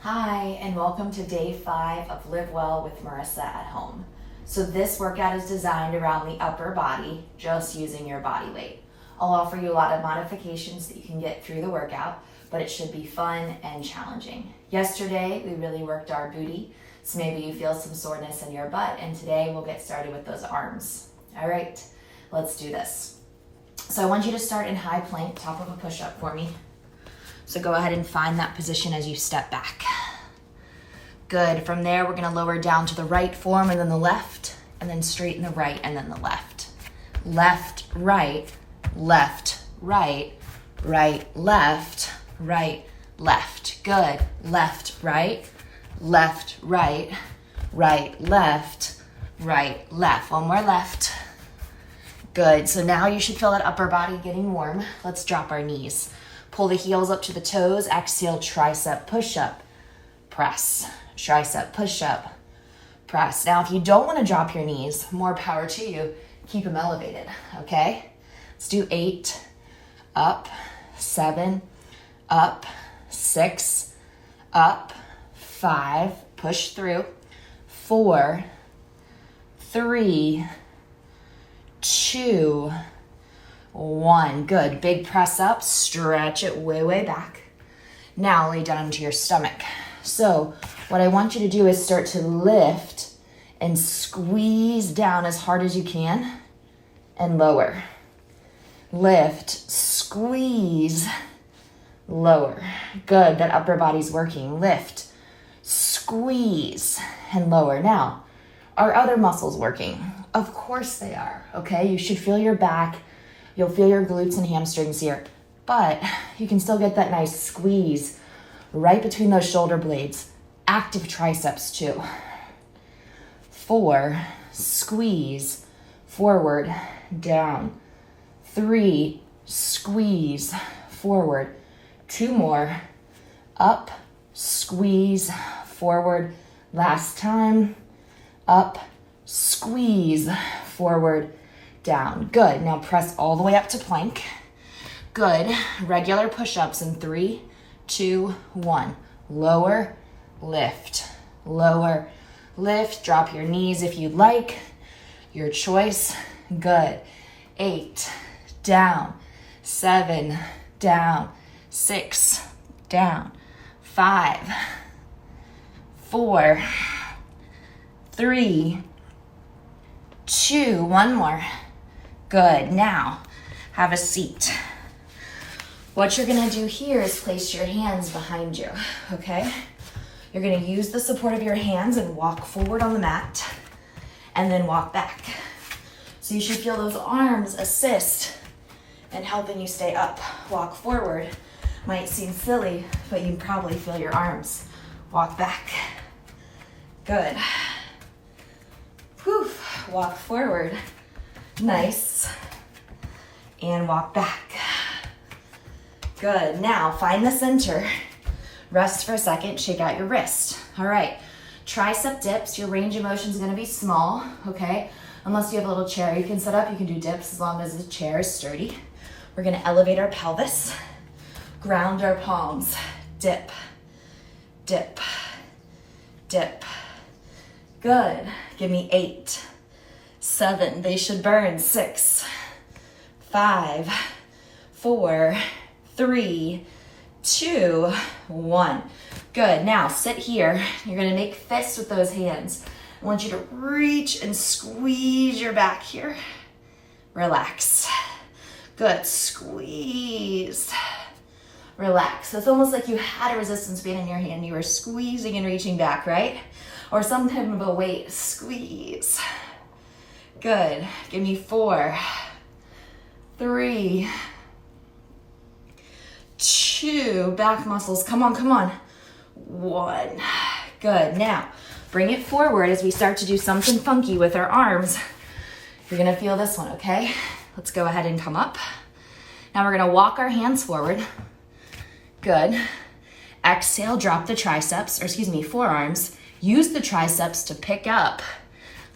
Hi, and welcome to day 5 of Live Well with Marissa at home. So this workout is designed around the upper body, just using your body weight. I'll offer you a lot of modifications that you can get through the workout, but it should be fun and challenging. Yesterday, we really worked our booty, so maybe you feel some soreness in your butt, and today we'll get started with those arms. All right, let's do this. So I want you to start in high plank, top of a push-up for me. So go ahead and find that position as you step back. Good. From there, we're going to lower down to the right form and then the left, and then straighten the right and then the left. Left, right, left, right, right, left, right, left. Good. Left, right, left, right, right, left, right, left. One more left. Good. So now you should feel that upper body getting warm. Let's drop our knees. Pull the heels up to the toes. Exhale, tricep push-up, press. Tricep push-up, press. Now, if you don't want to drop your knees, more power to you. Keep them elevated, okay? Let's do 8, up, 7, up, 6, up, 5, push through, 4, 3, 2, 1. Good. Big press up. Stretch it way, way back. Now lay down into your stomach. So what I want you to do is start to lift and squeeze down as hard as you can and lower. Lift, squeeze, lower. Good. That upper body's working. Lift, squeeze, and lower. Now, are other muscles working? Of course they are. Okay. You should feel your back. You'll feel your glutes and hamstrings here, but you can still get that nice squeeze right between those shoulder blades. Active triceps too. 4, squeeze, forward, down. 3, squeeze, forward. 2 more, up, squeeze, forward. Last time, up, squeeze, forward, down. Good. Now press all the way up to plank. Good. Regular push-ups in 3, 2, 1. Lower, lift, lower, lift. Drop your knees if you'd like. Your choice. Good. 8, down. 7, down. 6, down. 5, 4, 3, 2, 1 more. Good. Now, have a seat. What you're going to do here is place your hands behind you, okay? You're going to use the support of your hands and walk forward on the mat and then walk back. So you should feel those arms assist in helping you stay up. Walk forward. Might seem silly, but you probably feel your arms. Walk back. Good. Whew. Walk forward. Nice. And walk back. Good. Now find the center. Rest for a second. Shake out your wrist. All right. Tricep dips. Your range of motion is going to be small, okay? Unless you have a little chair you can set up, you can do dips as long as the chair is sturdy. We're going to elevate our pelvis. Ground our palms. Dip. Dip. Dip. Good. Give me 8. 7, they should burn. 6, 5, 4, 3, 2, 1. Good. Now sit here. You're going to make fists with those hands. I want you to reach and squeeze your back here. Relax. Good. Squeeze. Relax. So it's almost like you had a resistance band in your hand. You were squeezing and reaching back, right? Or some type of a weight. Squeeze. Good. Give me 4, 3, 2. Back muscles. Come on, come on. 1. Good. Now, bring it forward as we start to do something funky with our arms. You're going to feel this one, okay? Let's go ahead and come up. Now we're going to walk our hands forward. Good. Exhale, drop the triceps, forearms. Use the triceps to pick up.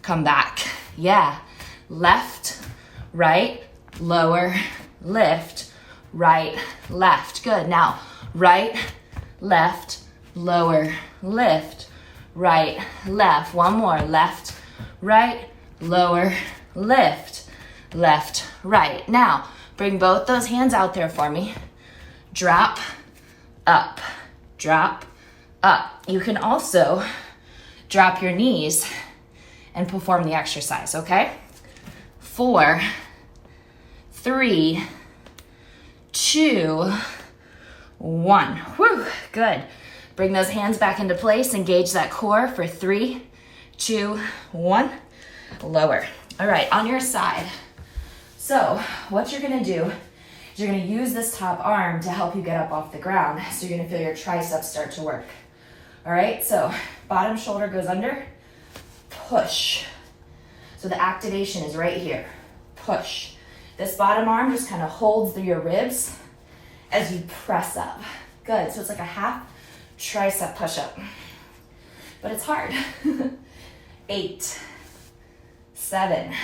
Come back. Yeah. Left, right, lower, lift, right, left. Good. Now, right, left, lower, lift, right, left. One more, left, right, lower, lift, left, right. Now, bring both those hands out there for me. Drop, up, drop, up. You can also drop your knees and perform the exercise, okay? 4, 3, 2, 1. Whew, good. Bring those hands back into place. Engage that core for 3, 2, 1. Lower. All right, on your side. So what you're gonna do is you're gonna use this top arm to help you get up off the ground. So you're gonna feel your triceps start to work. All right, so bottom shoulder goes under, push. So the activation is right here, push. This bottom arm just kind of holds through your ribs as you press up. Good, so it's like a half tricep push-up, but it's hard. 8, 7,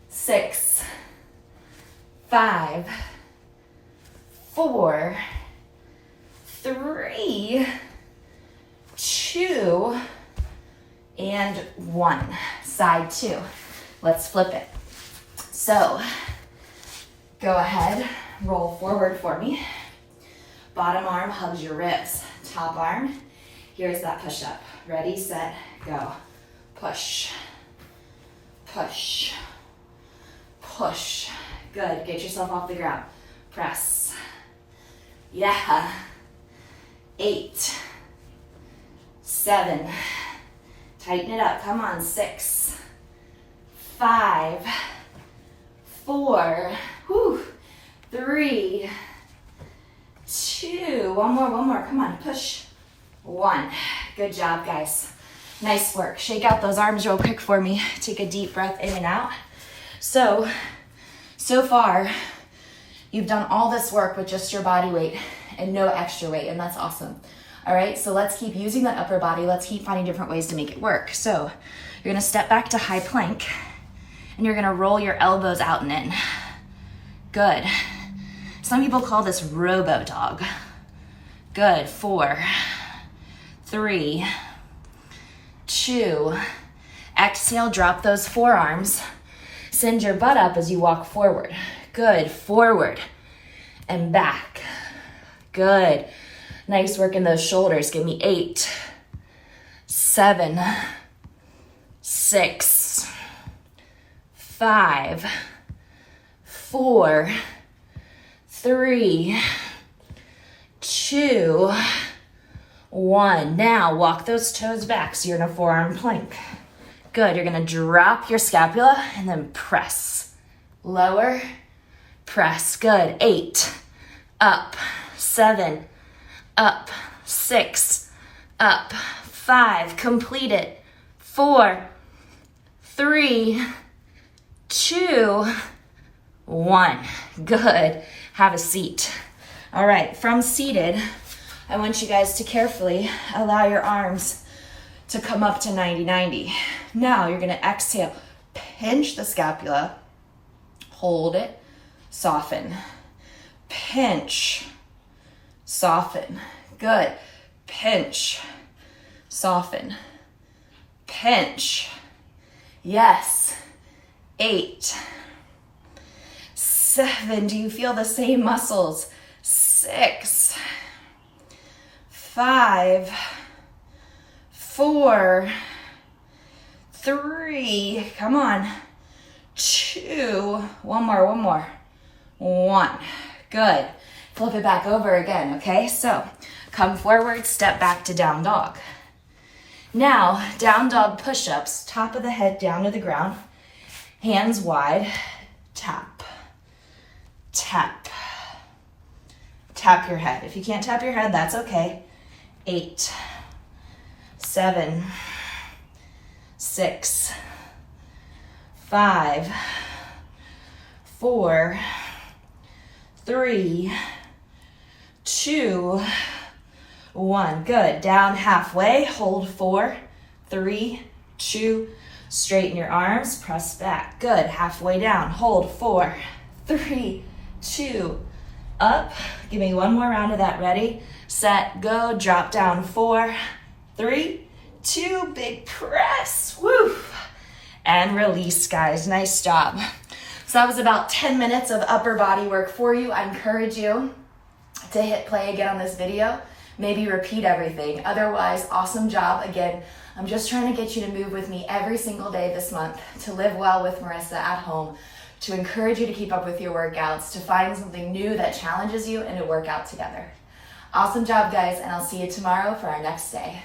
6, 5, 4, 3, 2, and 1. Side 2. Let's flip it. So, go ahead, roll forward for me. Bottom arm hugs your ribs. Top arm, here's that push-up. Ready, set, go. Push, push, push. Good, get yourself off the ground. Press. Yeah. 8, 7, tighten it up, come on, 6, 5, 4, 3, 2, one more, come on, push, 1. Good job, guys. Nice work. Shake out those arms real quick for me. Take a deep breath in and out. So far, you've done all this work with just your body weight and no extra weight, and that's awesome. All right, so let's keep using that upper body. Let's keep finding different ways to make it work. So you're gonna step back to high plank, and you're gonna roll your elbows out and in. Good. Some people call this Robo Dog. Good, 4, 3, 2, exhale, drop those forearms. Send your butt up as you walk forward. Good, forward and back. Good. Nice work in those shoulders. Give me 8, 7, 6, 5, 4, 3, 2, 1. Now walk those toes back so you're in a forearm plank. Good, you're gonna drop your scapula and then press. Lower, press, good. 8, up, 7, up, 6, up, 5, complete it. 4, 3, 2, 1. Good, have a seat. All right, from seated, I want you guys to carefully allow your arms to come up to 90-90. Now you're gonna exhale, pinch the scapula, hold it, soften, pinch, soften. Good. Pinch, soften, pinch. Yes. 8, 7. Do you feel the same muscles? 6, 5, 4, 3. Come on. 2. One more. 1. Good. Flip it back over again, okay? So come forward, step back to down dog. Now, down dog push-ups, top of the head down to the ground, hands wide, tap, tap, tap your head. If you can't tap your head, that's okay. 8, 7, 6, 5, 4, 3, 2, 1. Good. Down halfway. Hold 4, 3, 2. Straighten your arms. Press back. Good. Halfway down. Hold 4, 3, 2. Up. Give me one more round of that. Ready? set, go. Drop down, 4, 3, 2, big press, woo. And release, guys, nice job. So that was about 10 minutes of upper body work for you. I encourage you to hit play again on this video, maybe repeat everything. Otherwise, awesome job. Again, I'm just trying to get you to move with me every single day this month, to live well with Marissa at home, to encourage you to keep up with your workouts, to find something new that challenges you, and to work out together. Awesome job, guys, and I'll see you tomorrow for our next day.